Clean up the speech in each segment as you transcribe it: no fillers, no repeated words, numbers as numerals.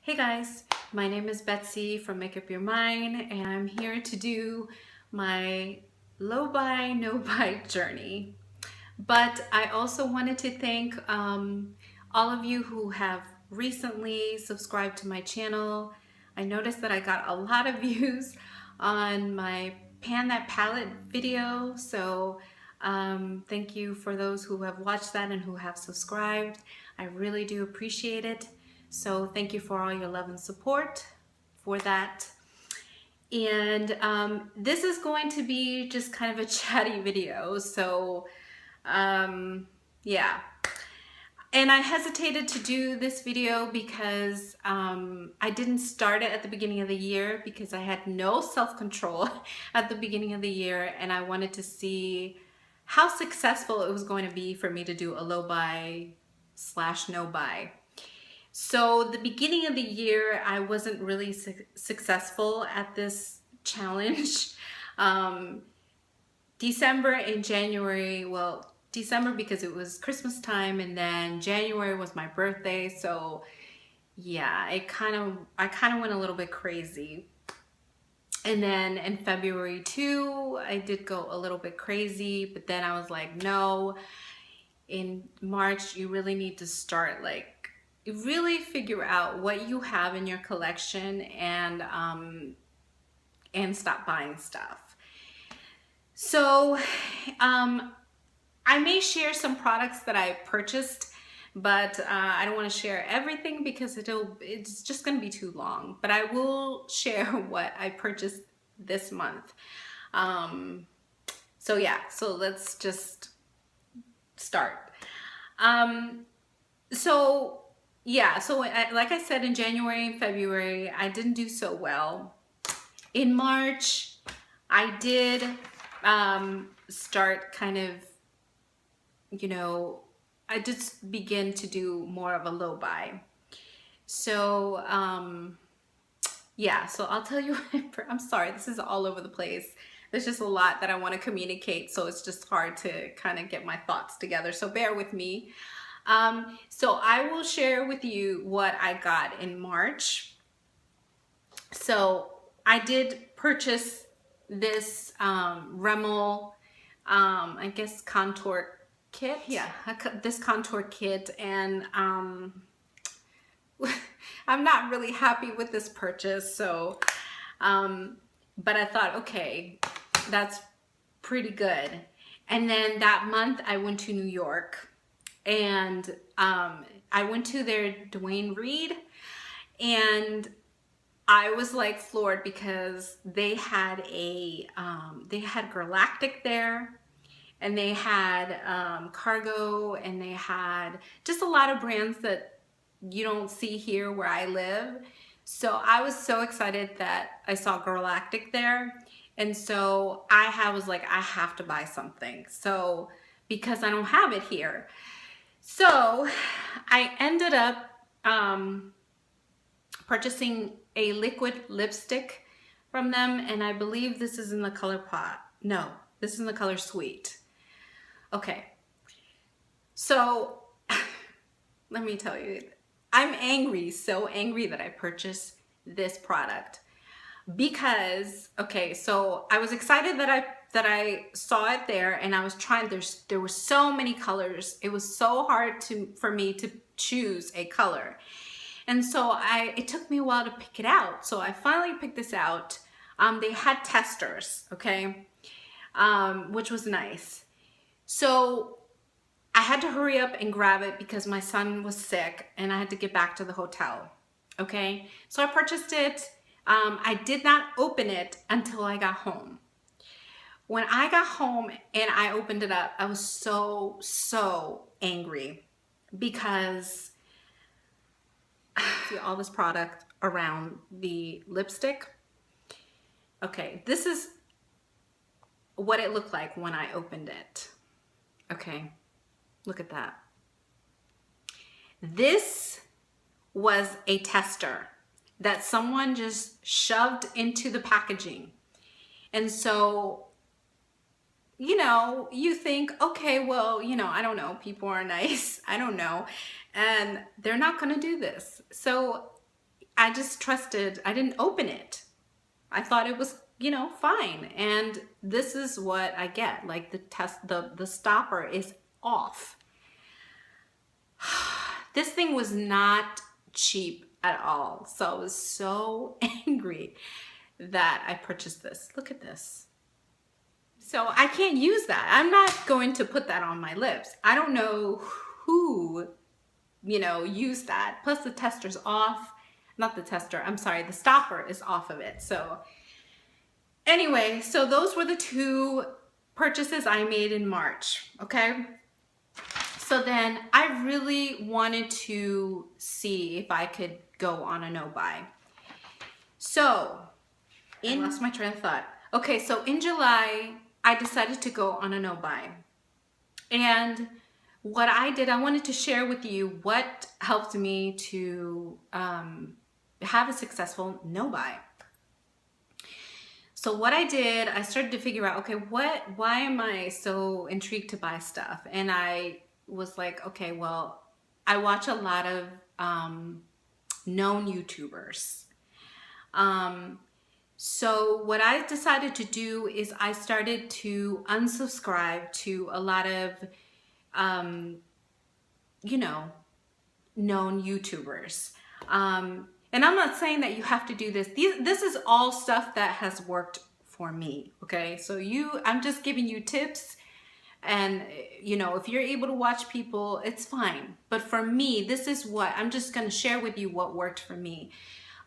Hey guys, my name is Betsy from Make Up Your Mind, and I'm here to do my low buy, no buy journey. But I also wanted to thank all of you who have recently subscribed to my channel. I noticed that I got a lot of views on my Pan That Palette video, so thank you for those who have watched that and who have subscribed. I really do appreciate it. So thank you for all your love and support for that. And this is going to be just kind of a chatty video. So yeah. And I hesitated to do this video because I didn't start it at the beginning of the year because I had no self-control at the beginning of the year, and I wanted to see how successful it was going to be for me to do a low buy / no buy. So the beginning of the year, I wasn't really successful at this challenge. December and January, well, December because it was Christmas time, and then January was my birthday. So yeah, I kind of went a little bit crazy. And then in February too, I did go a little bit crazy, but then I was like, no, in March, you really need to start really figure out what you have in your collection and stop buying stuff. So I may share some products that I purchased, but I don't want to share everything because it's just going to be too long. But I will share what I purchased this month. So yeah, so let's just start. So like I said, in January and February, I didn't do so well. In March, I did start kind of, I just begin to do more of a low buy. So yeah, so I'll tell you, I'm sorry, this is all over the place. There's just a lot that I want to communicate, so it's just hard to kind of get my thoughts together. So bear with me. So I will share with you what I got in March. So I did purchase this Rimmel, I guess contour kit. Yeah, this contour kit, and I'm not really happy with this purchase. So, but I thought, okay, that's pretty good. And then that month I went to New York, and I went to their Dwayne Reed, and I was like floored because they had Galactic there, and they had Cargo, and they had just a lot of brands that you don't see here where I live. So I was so excited that I saw Galactic there. And so I was like, I have to buy something. So because I don't have it here. So I ended up purchasing a liquid lipstick from them, and I believe this is in the color pot. No, this is in the color Sweet. Okay, so let me tell you, I'm angry, so angry that I purchased this product because, okay, so I was excited that I saw it there, and I was trying, there were so many colors. It was so hard for me to choose a color. And so it took me a while to pick it out. So I finally picked this out. They had testers, okay, which was nice. So I had to hurry up and grab it because my son was sick and I had to get back to the hotel, okay? So I purchased it. I did not open it until I got home. When I got home and I opened it up, I was so angry because see all this product around the lipstick. Okay, this is what it looked like when I opened it. Okay, look at that. This was a tester that someone just shoved into the packaging. And so, you think, okay, well, I don't know, people are nice, I don't know, and they're not gonna do this. So I just trusted, I didn't open it. I thought it was, you know, fine. And this is what I get. Like the stopper is off. This thing was not cheap at all. So I was so angry that I purchased this. Look at this. So I can't use that. I'm not going to put that on my lips. I don't know who, you know, used that. Plus the tester's off. Not the tester, I'm sorry, the stopper is off of it. So anyway, so those were the two purchases I made in March, okay? So then I really wanted to see if I could go on a no-buy. So I lost my train of thought. Okay, so in July, I decided to go on a no-buy. And what I did, I wanted to share with you what helped me to have a successful no-buy. So what I did, I started to figure out, okay, why am I so intrigued to buy stuff? And I was like, okay, well, I watch a lot of known YouTubers. So what I decided to do is I started to unsubscribe to a lot of, you know, known YouTubers. And I'm not saying that you have to do this. This is all stuff that has worked for me, okay? So I'm just giving you tips, and you know, if you're able to watch people, it's fine. But for me, this is what I'm just gonna share with you what worked for me.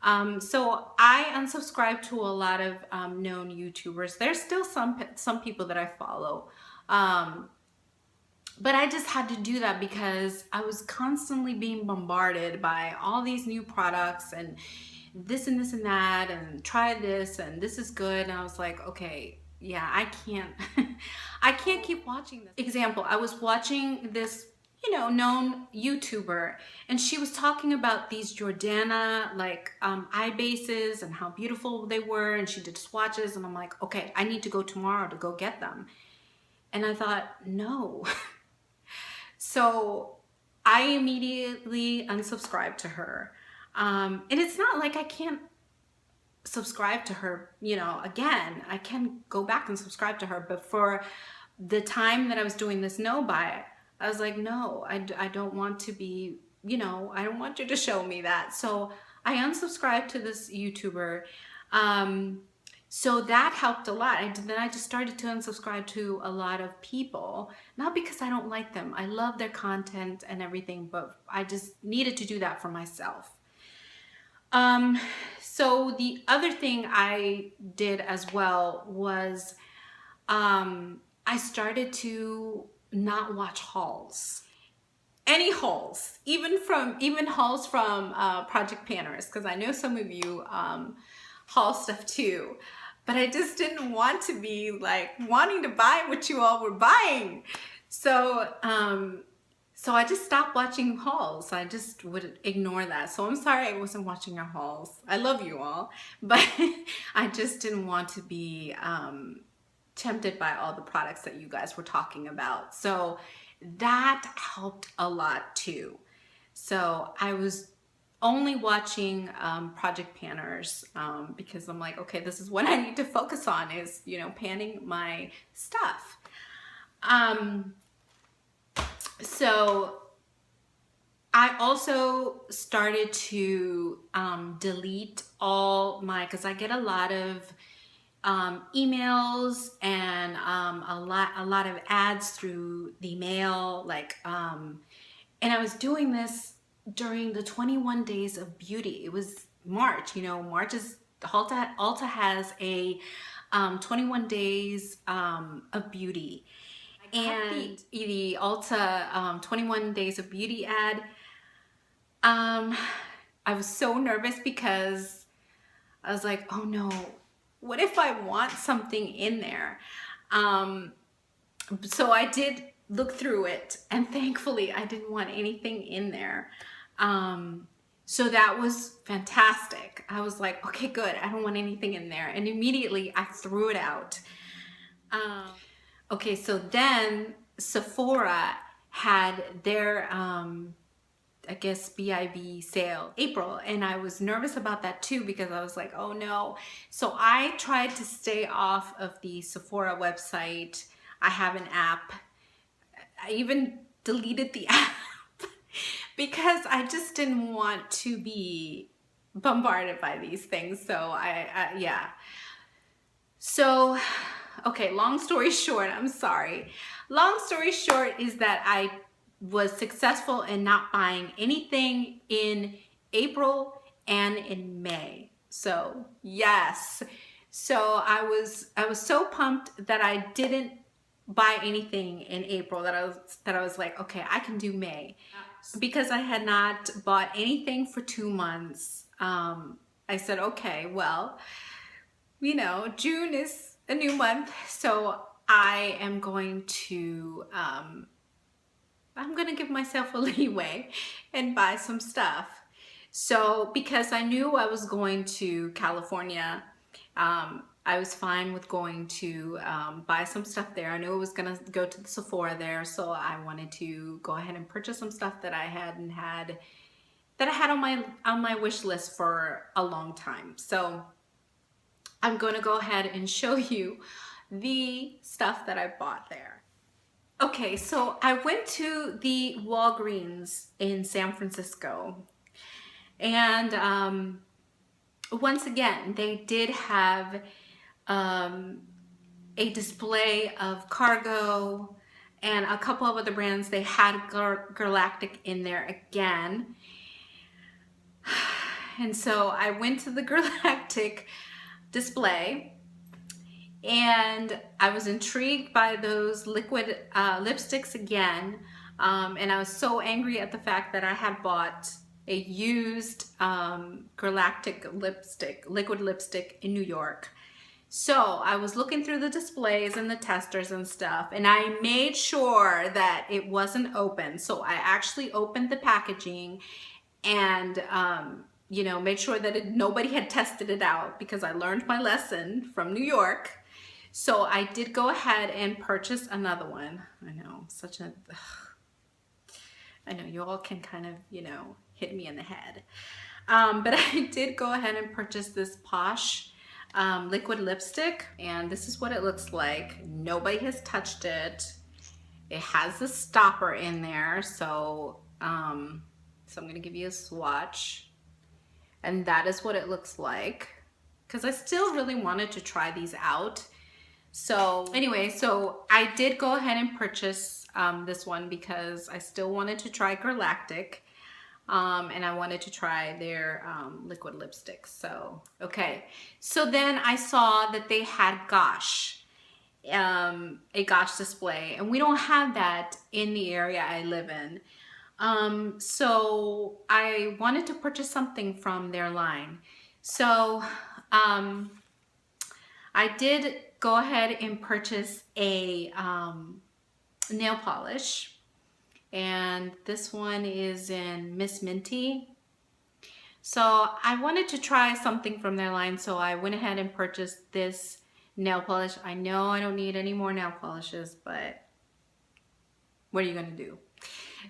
So I unsubscribed to a lot of known YouTubers. There's still some people that I follow. But I just had to do that because I was constantly being bombarded by all these new products and this and this and that, and try this and this is good. And I was like, okay, yeah, I can't, I can't keep watching this. Example, I was watching this, you know, known YouTuber, and she was talking about these Jordana like eye bases and how beautiful they were, and she did swatches, and I'm like, okay, I need to go tomorrow to go get them. And I thought, no. So I immediately unsubscribed to her. And it's not like I can't subscribe to her, you know, again. I can go back and subscribe to her. But for the time that I was doing this no-buy, I was like, no, I don't want to be, you know, I don't want you to show me that. So I unsubscribed to this YouTuber. So that helped a lot. Then I just started to unsubscribe to a lot of people, not because I don't like them. I love their content and everything, but I just needed to do that for myself. So the other thing I did as well was I started to not watch hauls. Any hauls, even hauls from Project Panners, because I know some of you haul stuff too. But I just didn't want to be like wanting to buy what you all were buying. So so I just stopped watching hauls. I just would ignore that. So I'm sorry I wasn't watching your hauls. I love you all, but I just didn't want to be tempted by all the products that you guys were talking about. So that helped a lot too. So I was only watching Project Panners because I'm like, okay, this is what I need to focus on, is, you know, panning my stuff. So I also started to delete all my, because I get a lot of emails and a lot of ads through the mail, like, and I was doing this during the 21 days of beauty. It was March, you know, March is, Ulta has a 21 days of beauty. And the Ulta 21 days of beauty ad, I was so nervous because I was like, oh no, what if I want something in there? So I did look through it, and thankfully I didn't want anything in there. So that was fantastic. I was like, okay, good. I don't want anything in there. And immediately I threw it out. Okay, so then Sephora had their, I guess, BIB sale, April. And I was nervous about that too, because I was like, oh no. So I tried to stay off of the Sephora website. I have an app. I even deleted the app because I just didn't want to be bombarded by these things. So yeah. So, okay, long story short, I'm sorry. Long story short is that I was successful in not buying anything in April and in May. So, yes. So I was so pumped that I didn't buy anything in April, that I was like, okay, I can do May. Because I had not bought anything for 2 months. I said, okay, well, you know, June is a new month, so I am going to give myself a leeway and buy some stuff. So because I knew I was going to California, I was fine with going to buy some stuff there. I knew I was gonna go to the Sephora there, so I wanted to go ahead and purchase some stuff that I hadn't had, that I had on my wish list for a long time. So I'm going to go ahead and show you the stuff that I bought there. Okay, so I went to the Walgreens in San Francisco, and once again, they did have a display of Cargo and a couple of other brands. They had Galactic in there again. And so I went to the Galactic display, and I was intrigued by those liquid lipsticks again, and I was so angry at the fact that I had bought a used Galactic lipstick, liquid lipstick in New York. So I was looking through the displays and the testers and stuff, and I made sure that it wasn't open. So I actually opened the packaging and you know, made sure that nobody had tested it out, because I learned my lesson from New York. So I did go ahead and purchase another one. I know, I know you all can kind of, you know, hit me in the head. But I did go ahead and purchase this Posh liquid lipstick, and this is what it looks like. Nobody has touched it. It has a stopper in there, so I'm gonna give you a swatch. And that is what it looks like, because I still really wanted to try these out. So anyway, so I did go ahead and purchase this one because I still wanted to try Galactic, and I wanted to try their liquid lipsticks. So, okay. So then I saw that they had Gosh, a Gosh display, and we don't have that in the area I live in. So I wanted to purchase something from their line. So I did go ahead and purchase a nail polish, and this one is in Miss Minty. So I wanted to try something from their line, so I went ahead and purchased this nail polish. I know I don't need any more nail polishes, but what are you gonna do?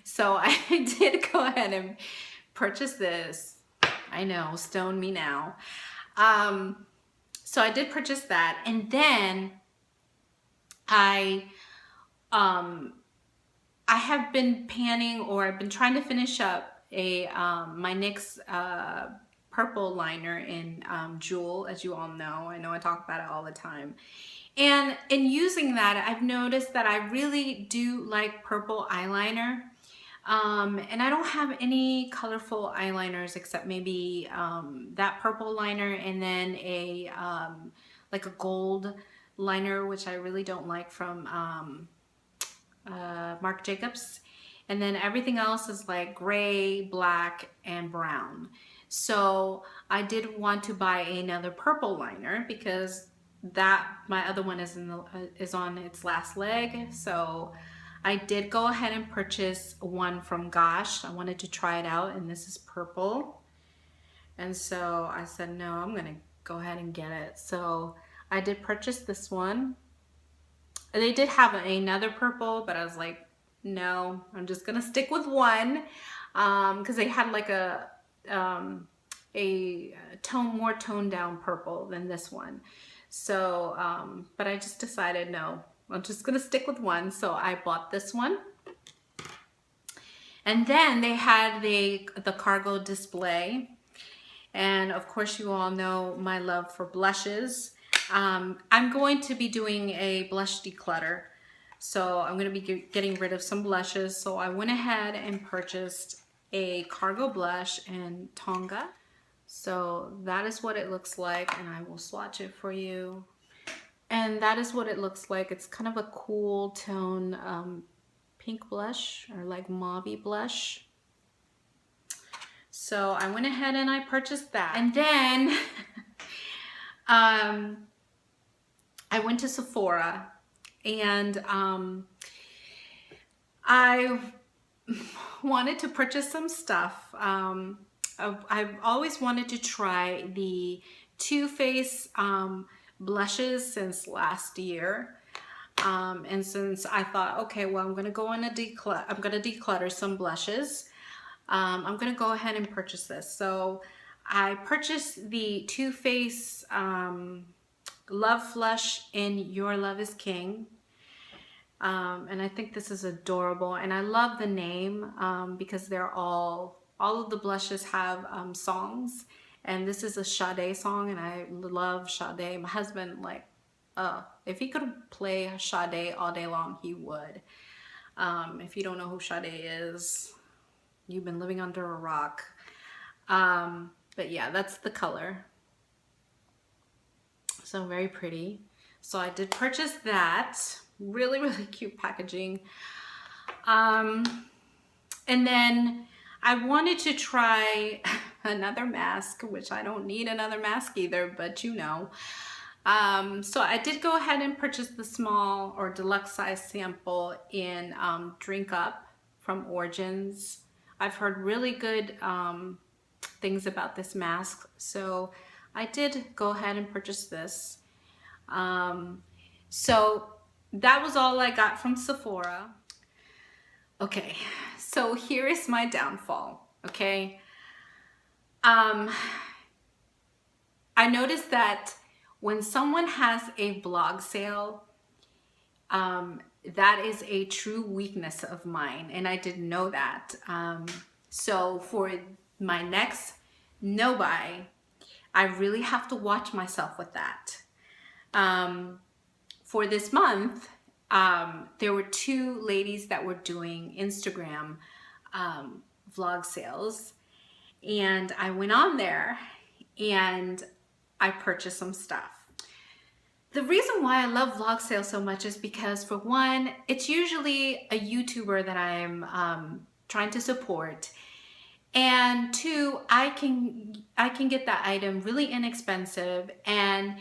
So I did go ahead and purchase this. I know, stone me now. So I did purchase that, and then I have been panning, or I've been trying to finish up a my NYX purple liner in Jewel, as you all know. I know I talk about it all the time. And in using that, I've noticed that I really do like purple eyeliner. And I don't have any colorful eyeliners except maybe that purple liner, and then a like a gold liner, which I really don't like, from Marc Jacobs. And then everything else is like gray, black, and brown. So I did want to buy another purple liner because my other one is on its last leg. So I did go ahead and purchase one from Gosh. I wanted to try it out, and this is purple. And so I said, no, I'm gonna go ahead and get it. So I did purchase this one. They did have another purple, but I was like, no, I'm just gonna stick with one. because they had like a more toned down purple than this one. So, but I just decided, no, I'm just gonna stick with one. So I bought this one. And then they had the cargo display. And of course you all know my love for blushes. I'm going to be doing a blush declutter. So I'm going to be getting rid of some blushes. So I went ahead and purchased a cargo blush in Tonga. So that is what it looks like, and I will swatch it for you. And that is what it looks like. It's kind of a cool tone pink blush, or like mauve blush. So I went ahead and I purchased that. And then I went to Sephora, and I wanted to purchase some stuff. I've always wanted to try the Too Faced blushes since last year. And since I thought, okay, well, I'm gonna declutter some blushes. I'm gonna go ahead and purchase this. So I purchased the Too Faced Love Flush in Your Love is King. And I think this is adorable, and I love the name because they're all of the blushes have songs, and this is a Sade song, and I love Sade. My husband, like, if he could play Sade all day long, he would. If you don't know who Sade is, you've been living under a rock. But yeah, that's the color. So very pretty. So I did purchase that. Really, really cute packaging. And then I wanted to try another mask, which I don't need another mask either, but you know. So I did go ahead and purchase the small or deluxe size sample in Drink Up from Origins. I've heard really good things about this mask, so I did go ahead and purchase this. So that was all I got from Sephora. Okay, so here is my downfall, okay? I noticed that when someone has a vlog sale, that is a true weakness of mine, and I didn't know that. So for my next no buy, I really have to watch myself with that. For this month, there were two ladies that were doing Instagram vlog sales, and I went on there and I purchased some stuff. The reason why I love vlog sales so much is because, for one, it's usually a YouTuber that I'm trying to support, and two, I can get that item really inexpensive, and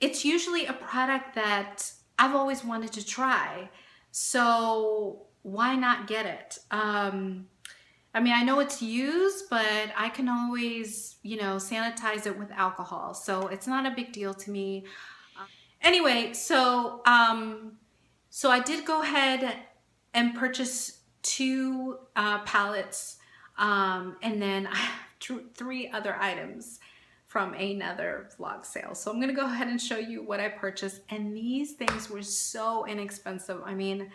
it's usually a product that I've always wanted to try. So why not get it? I mean, I know it's used, but I can always, you know, sanitize it with alcohol. So it's not a big deal to me. Anyway, so I did go ahead and purchase two palettes, and then I have three other items from another vlog sale. So I'm gonna go ahead and show you what I purchased, and these things were so inexpensive. I mean,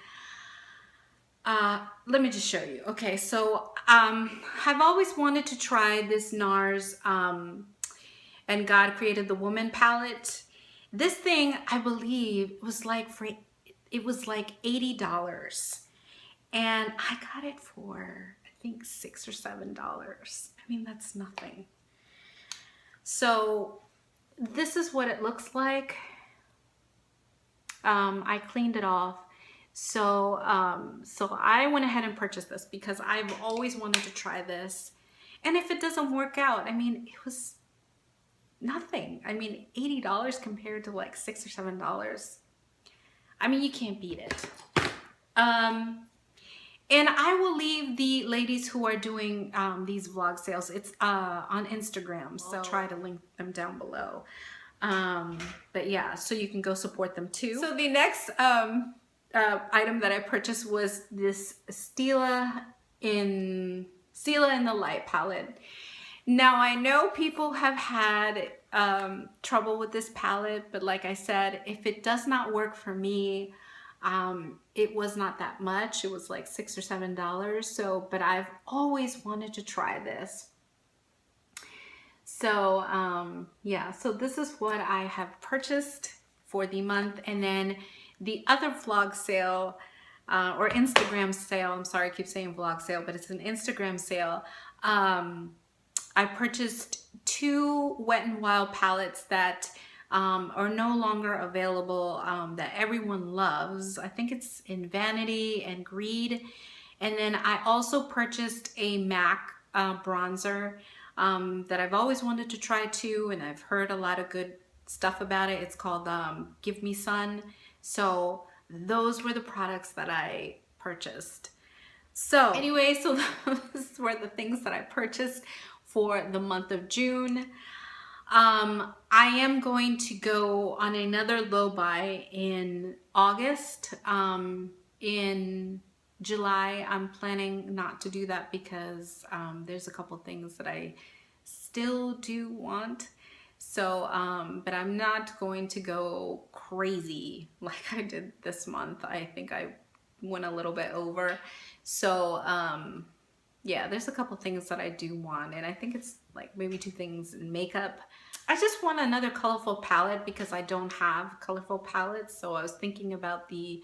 let me just show you. Okay, so I've always wanted to try this NARS and God Created the Woman palette. This thing, I believe, was like $80, and I got it for, I think, $6 or $7. I mean, that's nothing. So this is what it looks like. I cleaned it off. So I went ahead and purchased this because I've always wanted to try this. And if it doesn't work out, I mean, it was nothing. I mean, $80 compared to like $6 or $7. I mean, you can't beat it. And I will leave the ladies who are doing these vlog sales. It's on Instagram, so I'll try to link them down below. But yeah, so you can go support them too. So the next item that I purchased was this Stila in Sela in the Light palette. Now I know people have had trouble with this palette, but like I said, if it does not work for me, it was not that much. It was like $6 or $7. So, but I've always wanted to try this. So yeah, so this is what I have purchased for the month. And then the other vlog sale or Instagram sale, I'm sorry, I keep saying vlog sale, but it's an Instagram sale. I purchased 2 Wet n Wild palettes that are no longer available, that everyone loves. I think it's in Vanity and Greed. And then I also purchased a MAC bronzer that I've always wanted to try too, and I've heard a lot of good stuff about it. It's called Give Me Sun. So those were the products that I purchased. So anyway, so those were the things that I purchased for the month of June. I am going to go on another low buy in August. In July, I'm planning not to do that because there's a couple things that I still do want. So, but I'm not going to go crazy like I did this month. I think I went a little bit over. So, yeah, there's a couple things that I do want, and I think it's like maybe 2 things in makeup. I just want another colorful palette because I don't have colorful palettes. So I was thinking about the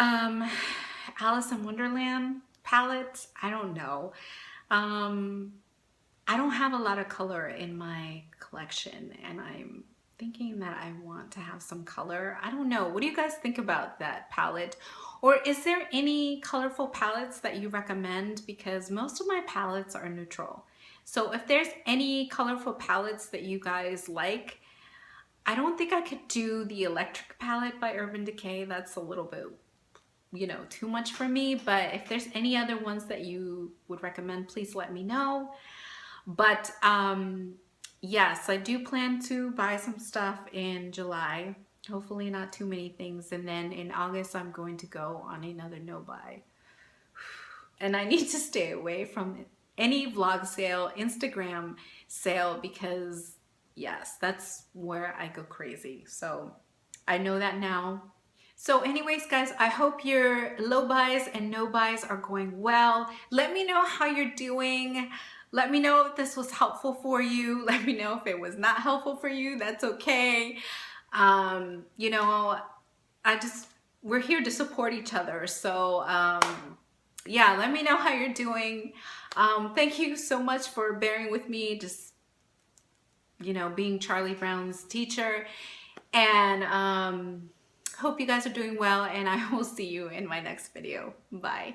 Alice in Wonderland palette. I don't know. I don't have a lot of color in my collection, and I'm thinking that I want to have some color. I don't know. What do you guys think about that palette? Or is there any colorful palettes that you recommend? Because most of my palettes are neutral. So if there's any colorful palettes that you guys like, I don't think I could do the Electric palette by Urban Decay. That's a little bit, you know, too much for me. But if there's any other ones that you would recommend, please let me know. But yes, I do plan to buy some stuff in July. Hopefully not too many things. And then in August, I'm going to go on another no buy. And I need to stay away from any vlog sale, Instagram sale, because yes, that's where I go crazy. So I know that now. So anyways, guys, I hope your low buys and no buys are going well. Let me know how you're doing. Let me know if this was helpful for you. Let me know if it was not helpful for you. That's okay. You know, we're here to support each other. So yeah, let me know how you're doing. Thank you so much for bearing with me, just, you know, being Charlie Brown's teacher. And hope you guys are doing well, and I will see you in my next video. Bye.